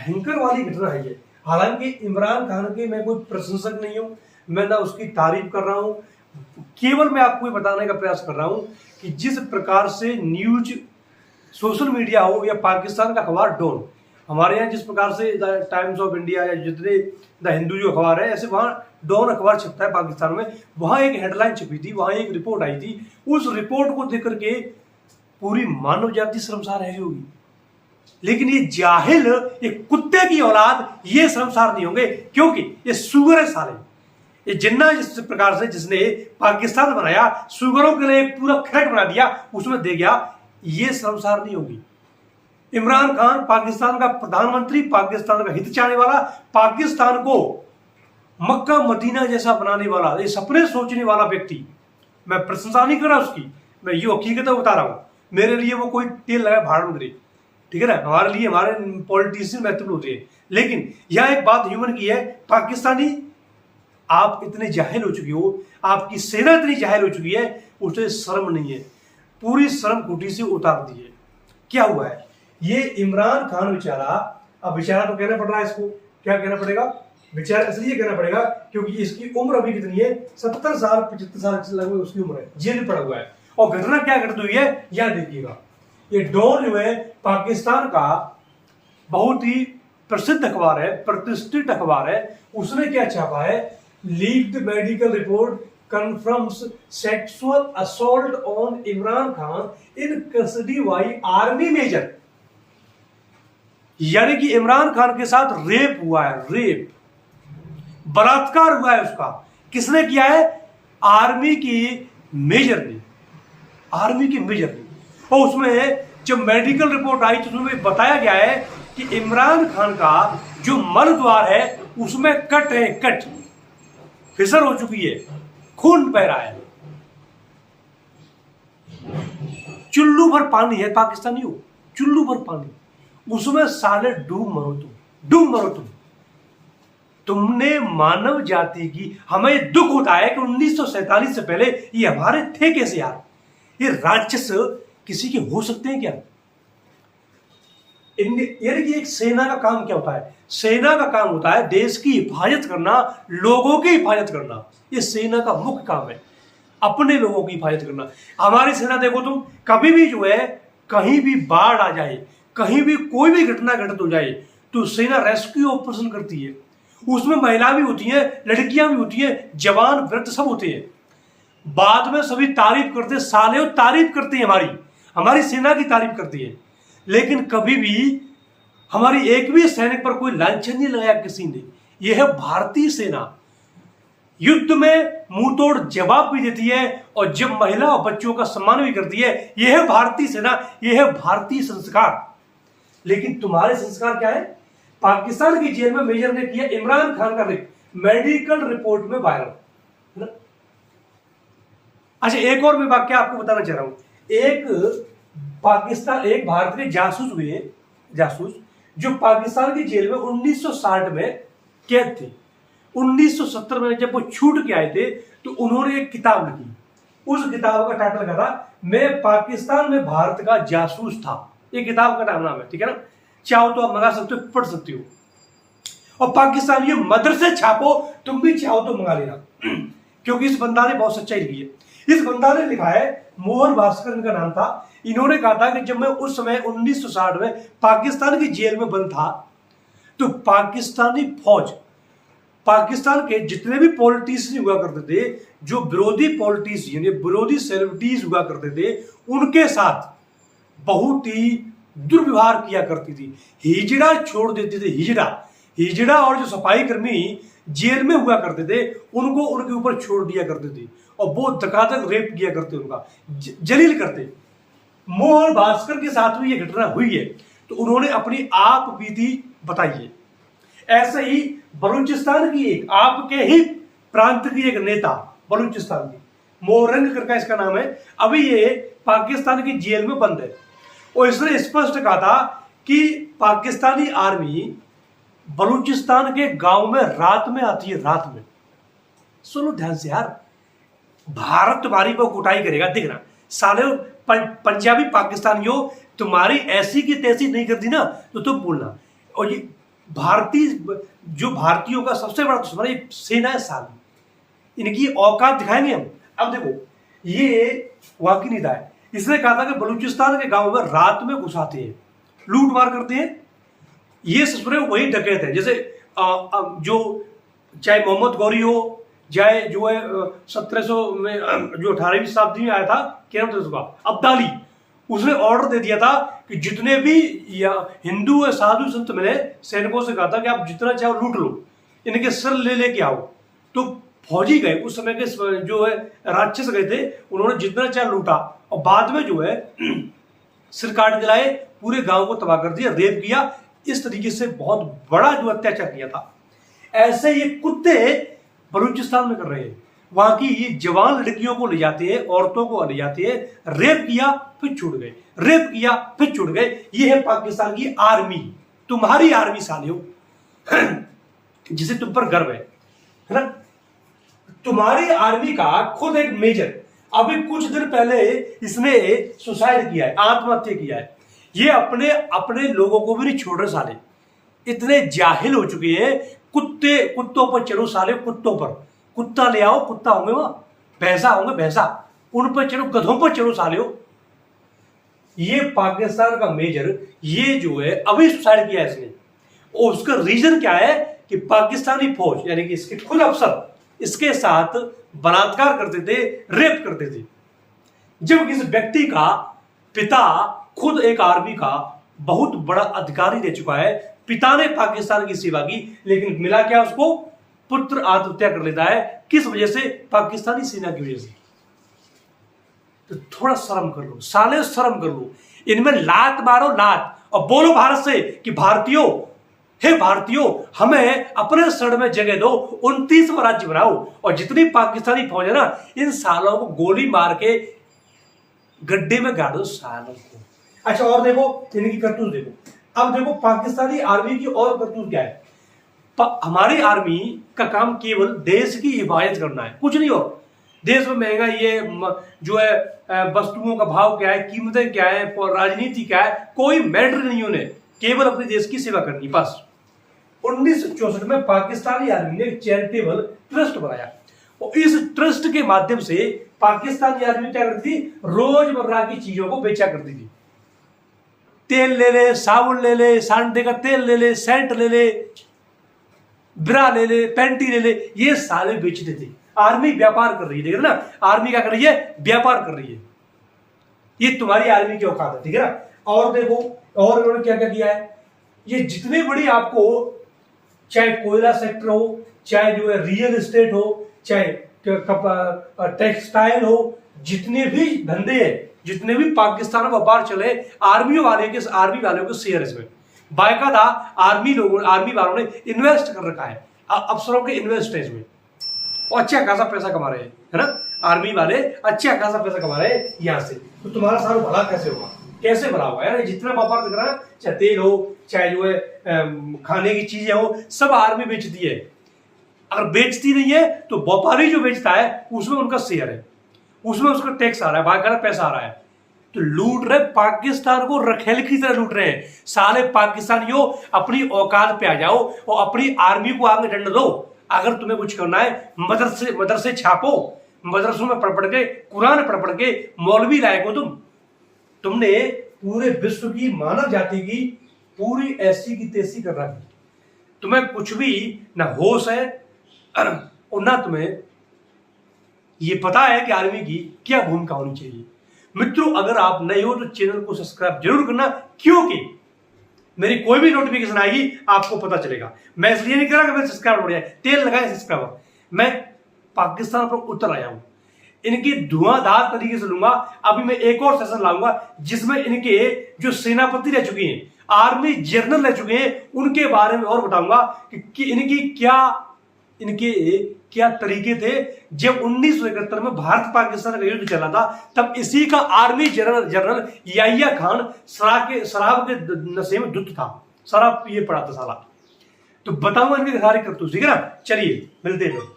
भयंकर वाली घटना है ये। हालांकि इमरान खान की मैं कोई प्रशंसक नहीं हूं, मैं ना उसकी तारीफ कर रहा हूं, केवल मैं आपको ये बताने का प्रयास कर रहा हूं कि जिस प्रकार से न्यूज सोशल मीडिया हो या पाकिस्तान का अखबार डॉन, हमारे यहाँ जिस प्रकार से द टाइम्स ऑफ इंडिया या जितने द हिंदू जो अखबार है, ऐसे वहाँ डॉन अखबार छपता है पाकिस्तान में। वहाँ एक हेडलाइन छपी थी, वहाँ एक रिपोर्ट आई थी, उस रिपोर्ट को देख करके पूरी मानव जाति शर्मसार रही होगी, लेकिन ये जाहिल, ये कुत्ते की औलाद, ये शर्मसार नहीं होंगे, क्योंकि ये सुगर है साले। ये जिन्ना जिस प्रकार से जिसने पाकिस्तान बनाया, सुगरों के लिए एक पूरा खैट बना दिया, उसमें दे गया, ये शर्मसार नहीं होगी। इमरान खान पाकिस्तान का प्रधानमंत्री, पाकिस्तान का हित चाहने वाला, पाकिस्तान को मक्का मदीना जैसा बनाने वाला, ये सपने सोचने वाला व्यक्ति, मैं प्रशंसा नहीं कर रहा उसकी, मैं ये हकीकत बता रहा हूं। मेरे लिए वो कोई तेल लगा भाड़ में गिरे, ठीक है ना, हमारे लिए हमारे पॉलिटिशियन महत्वपूर्ण होते हैं। लेकिन यह एक बात ह्यूमन की है, पाकिस्तानी आप इतने जाहिल हो चुकी हो, आपकी सेना इतनी जाहिल हो चुकी है, उसे शर्म नहीं है, पूरी शर्म कुटी से उतार दी है। क्या हुआ है, ये इमरान खान बेचारा, अब बेचारा तो कहना पड़ रहा है इसको, क्या कहना पड़ेगा, बेचारा इसलिए कहना पड़ेगा क्योंकि इसकी उम्र अभी कितनी है, 70 साल 75 साल लगभग उसकी उम्र है, जेल में पड़ा हुआ है। और घटना क्या घटित हुई है यह देखिएगा। ये डॉन जो है पाकिस्तान का बहुत ही प्रसिद्ध अखबार है, प्रतिष्ठित अखबार है, उसने क्या छापा है, leaked medical report confirms sexual assault on Imran Khan in custody by army major। यानी कि इमरान खान के साथ रेप हुआ है, रेप, बलात्कार हुआ है उसका। किसने किया है, आर्मी की मेजर ने, आर्मी के मेजर ने। और उसमें जब मेडिकल रिपोर्ट आई तो उसमें बताया गया है कि इमरान खान का जो मल द्वार है उसमें कट है, कट फिसर हो चुकी है, खून बह रहा है, चुल्लू भर पानी है पाकिस्तानी हो, चुल्लू भर पानी, उसमें साले डूब मरो तुम, डूब मरो तुम। तुमने मानव जाति की, हमें दुख होता है कि 1947 से पहले ये हमारे थे कैसे यार, ये राक्षस किसी के हो सकते हैं क्या। यानी कि एक सेना का काम क्या होता है, सेना का काम होता है देश की हिफाजत करना, लोगों की हिफाजत करना, ये सेना का मुख्य काम है, अपने लोगों की हिफाजत करना। हमारी सेना देखो तुम, कभी भी जो है, कहीं भी बाढ़ आ जाए, कहीं भी कोई भी घटना घटित हो जाए तो सेना रेस्क्यू ऑपरेशन करती है, उसमें महिला भी होती है, लड़कियां भी होती है, जवान वृद्ध सब होते हैं। बाद में सभी तारीफ करते हैं, साले तारीफ करते हैं, हमारी सेना की तारीफ करती है, लेकिन कभी भी हमारी एक भी सैनिक पर कोई लांछन नहीं लगाया किसी ने। यह है भारतीय सेना, युद्ध में मुंह तोड़ जवाब भी देती है और जब महिला और बच्चों का सम्मान भी करती है। यह है भारतीय सेना, यह है भारतीय संस्कार। लेकिन तुम्हारे संस्कार क्या है, पाकिस्तान की जेल में मेजर ने किया इमरान खान का रेप, मेडिकल रिपोर्ट में वायरल है ना। अच्छा, एक और मैं वाक्य आपको बताना चाह रहा हूं। एक भारतीय जासूस हुए, जासूस जो पाकिस्तान की जेल में 1960 में कैद थे, 1970 में जब वो छूट के आए थे तो उन्होंने एक किताब लिखी। उस किताब का टाइटल क्या था, मैं पाकिस्तान में भारत का जासूस था। ये किताब का नाम है, ठीक है ना, चाहो तो आप मंगा सकते हो, पढ़ सकते हो। और पाकिस्तानी मदरसे छापो, तुम भी चाहो तो मंगा लेना, क्योंकि इस बंदा ने बहुत सच्चाई लिखी है। इस बंदा ने लिखा है, मोहन भास्कर इनका नाम था। इन्होंने कहा था कि जब मैं उस समय 1960 में पाकिस्तान की जेल में बंद था तो पाकिस्तानी फौज, पाकिस्तान के जितने भी पॉलिटिशियन हुआ करते थे, जो विरोधी पॉलिटिशियन, विरोधी सेलिब्रिटीज हुआ करते थे, उनके साथ बहुत ही दुर्व्यवहार किया करती थी, हिजड़ा छोड़ देती थी, हिजड़ा और जो सफाई कर्मी जेल में हुआ करते थे उनको उनके ऊपर छोड़ दिया करते थे और वो धकाधक रेप किया करते, उनका जलील करते। मोहन भास्कर के साथ भी ये घटना हुई है तो उन्होंने अपनी आप बीती बताई है। ऐसे ही बलूचिस्तान की एक, आपके ही प्रांत की एक नेता, बलूचिस्तान की, मोरंग करके इसका नाम है, अभी ये पाकिस्तान की जेल में बंद है और इसने स्पष्ट कहा था कि पाकिस्तानी आर्मी बलूचिस्तान के गांव में रात में आती है, रात में। सुनो ध्यान से यार, भारत तुम्हारी को कुटाई करेगा, दिखना साले पंजाबी पाकिस्तानियों, तुम्हारी ऐसी की तैसी नहीं करती ना तो तुम बोलना। और ये भारतीय जो भारतीयों का सबसे बड़ा दुश्मन है सेना है साल। इनकी औकात दिखाएंगे हम। अब देखो ये वाकई निदा है। इसने कहा था कि बलूचिस्तान के गांव में रात में घुसाते हैं, लूट मार करते हैं। ये ससुरे वही डकैत है जैसे जो चाहे मोहम्मद गौरी हो, चाहे जो है 1700 में जो 18वीं शताब्दी में आया था क्या नाम था उसका, अब्दाली, उसने ऑर्डर दे दिया था कि जितने भी हिंदू साधु संत मिले सैनिकों से कहा था कि आप जितना चाहो लूट लो, इनके सर ले लेके आओ। तो फौजी गए, उस समय के जो है राक्षस गए थे, उन्होंने जितना चाहे लूटा और बाद में जो है सिर काट के लाए, पूरे गांव को तबाह कर दिया, रेप किया। इस तरीके से बहुत बड़ा जो अत्याचार किया था। ऐसे ये कुत्ते बलूचिस्तान में कर रहे हैं। वहां की ये जवान लड़कियों को ले जाते हैं, औरतों को ले जाते हैं, रेप किया फिर छूट गए, रेप किया फिर छूट गए। ये है पाकिस्तान की आर्मी, तुम्हारी आर्मी सालियो, जिसे तुम पर गर्व है ना। तुम्हारी आर्मी का खुद एक मेजर अभी कुछ दिन पहले इसने सुसाइड किया है, आत्महत्या किया है। ये अपने अपने लोगों को भी नहीं छोड़ रहे साले, इतने जाहिल हो चुके हैं। कुत्तों पर चढ़ो साले, कुत्तों पर, कुत्ता ले आओ, कुत्ता होंगे वहां, भैंसा होंगे भैंसा, उन पर चढ़ो, गधों पर चढ़ो साले हो। ये पाकिस्तान का मेजर ये जो है अभी सुसाइड किया है इसने, और उसका रीजन क्या है कि पाकिस्तानी फौज यानी कि इसके खुद अफसर इसके साथ बलात्कार करते थे, रेप करते थे। जब इस व्यक्ति का पिता खुद एक आर्मी का बहुत बड़ा अधिकारी रह चुका है, पिता ने पाकिस्तान की सेवा की, लेकिन मिला क्या उसको, पुत्र आत्महत्या कर लेता है। किस वजह से, पाकिस्तानी सेना की वजह से। तो थोड़ा शर्म कर लो साले, शर्म कर लो, इनमें लात मारो लात, और बोलो भारत से कि भारतीयों, हे भारतीयों, हमें अपने शरण में जगह दो, 29वां राज्य बनाओ, और जितनी पाकिस्तानी फौज है ना, इन सालों को गोली मार के गड्ढे में गाड़ दो सालों को। अच्छा और देखो इनकी करतूत देखो। अब देखो पाकिस्तानी आर्मी की और करतूत क्या है। हमारी आर्मी का काम केवल देश की हिफाजत करना है, कुछ नहीं और। देश में महंगाई है, जो है वस्तुओं का भाव क्या है, कीमतें क्या है, राजनीति क्या है, कोई मैटर नहीं उन्हें, केवल अपने देश की सेवा करनी बस। 1964 में पाकिस्तानी आर्मी ने एक चैरिटेबल ट्रस्ट बनाया, और इस ट्रस्ट के माध्यम से पाकिस्तानी आर्मी क्या करती थी, रोजमर्रा की चीजों को बेचा करती थी। तेल ले ले, साबुन ले ले, सांडे का तेल ले ले, सेंट ले ले, ब्रा ले ले, पैंटी ले ले, ये सारे बेचते थे। आर्मी व्यापार कर रही है, देख रहे ना, आर्मी क्या कर रही है, व्यापार कर रही है। ये तुम्हारी आर्मी की औकात है, ठीक है ना। और देखो और उन्होंने क्या क्या किया है, ये जितने बड़ी आपको, चाहे कोयला सेक्टर हो, चाहे जो है रियल एस्टेट हो, चाहे टेक्सटाइल हो, जितने भी धंधे हैं, जितने भी पाकिस्तान में व्यापार चले, आर्मी वालों के शेयर इसमें बाकायदा आर्मी वालों ने इन्वेस्ट कर रखा है, अफसरों के इन्वेस्ट है इसमें, और अच्छा खासा पैसा कमा रहे हैं, है ना। आर्मी वाले अच्छा खासा पैसा कमा रहे हैं यहाँ से। तो तुम्हारा सारा भला कैसे होगा, कैसे भला होगा यार। जितना व्यापार दिख रहा है, चाहे तेल हो, चाहे जो है खाने की चीजें हो, सब आर्मी बेचती है। अगर बेचती नहीं है तो व्यापारी जो बेचता है उसमें उनका शेयर है, उसमें उसका टैक्स आ रहा है, बाकायदा पैसा आ रहा है। तो लूट रहे पाकिस्तान को, रखेल की तरह लूट रहे हैं साले। पाकिस्तानियों अपनी औकात पे आ जाओ और अपनी आर्मी को आगे डंड दो। अगर तुम्हें कुछ करना है, मदरसे छापो, मदरसों में पढ़ के, कुरान पढ़ के मौलवी लायक हो तुमने पूरे विश्व की मानव जाति की पूरी ऐसी की तैसी कर रखी। तुम्हें कुछ भी ना होश है और ना तुम्हें ये पता है कि आर्मी की क्या भूमिका होनी चाहिए। मित्रों अगर आप नए हो तो चैनल को सब्सक्राइब जरूर करना, क्योंकि मेरी कोई भी नोटिफिकेशन आएगी आपको पता चलेगा। मैं इसलिए नहीं कर रहा कि मेरे सब्सक्राइबर बढ़ जाए, तेल लगाए सब्सक्राइबर। मैं पाकिस्तान पर उतर आया हूं, इनकी धुआंधार तरीके से लूंगा। अभी मैं एक और सेशन लाऊंगा जिसमें इनके जो सेनापति रह चुके हैं, आर्मी जनरल रह चुके हैं, उनके बारे में और बताऊंगा कि इनके क्या तरीके थे। जब 1971 में भारत पाकिस्तान का युद्ध चला था, तब इसी का आर्मी जनरल याहिया खान शराब के नशे में धुत था, शराब पिए पड़ा था साला। तो बताऊंगा इनकी सारी करतूत, ठीक है ना। चलिए मिलते हैं।